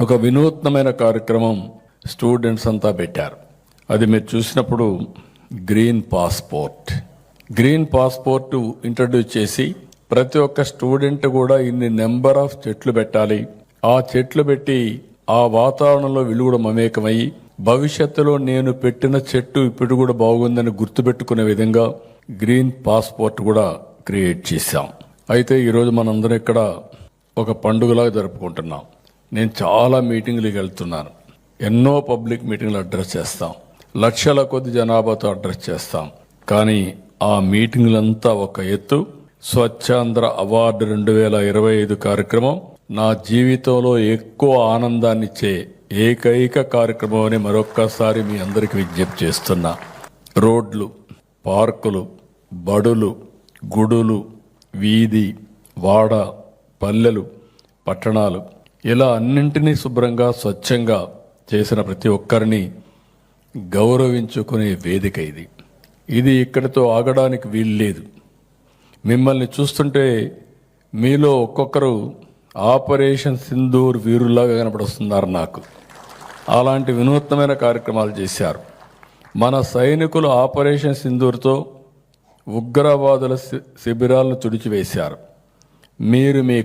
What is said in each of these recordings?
ఒక వినూత్నమైన కార్యక్రమం స్టూడెంట్స్ అంతా పెట్టారు. అది మీరు చూసినప్పుడు గ్రీన్ పాస్పోర్ట్ ఇంట్రడ్యూస్ చేసి ప్రతి ఒక్క స్టూడెంట్ కూడా ఇన్ని నెంబర్ ఆఫ్ చెట్లు పెట్టాలి, ఆ చెట్లు పెట్టి ఆ వాతావరణంలో వీళ్ళు కూడా మమేకమయ్యి భవిష్యత్తులో నేను పెట్టిన చెట్టు ఇప్పుడు కూడా బాగుందని గుర్తుపెట్టుకునే విధంగా గ్రీన్ పాస్పోర్ట్ కూడా క్రియేట్ చేశాం. అయితే ఈరోజు మనందరం ఇక్కడ ఒక పండుగలాగా జరుపుకుంటున్నాం. నేను చాలా మీటింగ్లకు వెళ్తున్నాను, ఎన్నో పబ్లిక్ మీటింగ్లు అడ్రస్ చేస్తాం, లక్షల కొద్ది జనాభాతో అడ్రస్ చేస్తాం. కానీ ఆ మీటింగ్లంతా ఒక ఎత్తు. స్వచ్ఛాంధ్ర అవార్డు 2025 కార్యక్రమం నా జీవితంలో ఎక్కువ ఆనందాన్ని ఇచ్చే ఏకైక కార్యక్రమం అని మరొక్కసారి మీ అందరికి విజ్ఞప్తి చేస్తున్నా. రోడ్లు, పార్కులు, బడులు, గుడులు, వీధి, వాడ, పల్లెలు, పట్టణాలు ఇలా అన్నింటినీ శుభ్రంగా స్వచ్ఛంగా చేసిన ప్రతి ఒక్కరిని గౌరవించుకునే వేదిక ఇది. ఇది ఇక్కడితో ఆగడానికి వీల్లేదు. మిమ్మల్ని చూస్తుంటే మీలో ఒక్కొక్కరు ఆపరేషన్ సింధూర్ వీరులాగా కనపడుస్తున్నారు నాకు. అలాంటి వినూత్నమైన కార్యక్రమాలు చేశారు. మన సైనికులు ఆపరేషన్ సింధూర్తో ఉగ్రవాదుల శిబిరాలను తుడిచివేశారు. మీరు మీ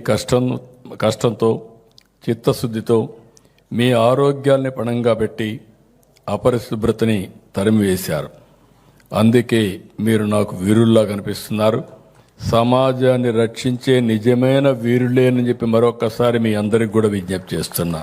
కష్టంతో చిత్తశుద్ధితో మీ ఆరోగ్యాల్ని పణంగా పెట్టి అపరిశుభ్రతని తరిమివేశారు. అందుకే మీరు నాకు వీరుల్లా కనిపిస్తున్నారు. సమాజాన్ని రక్షించే నిజమైన వీరులేనని చెప్పి మరొకసారి మీ అందరికి కూడా విజ్ఞప్తి చేస్తున్నా.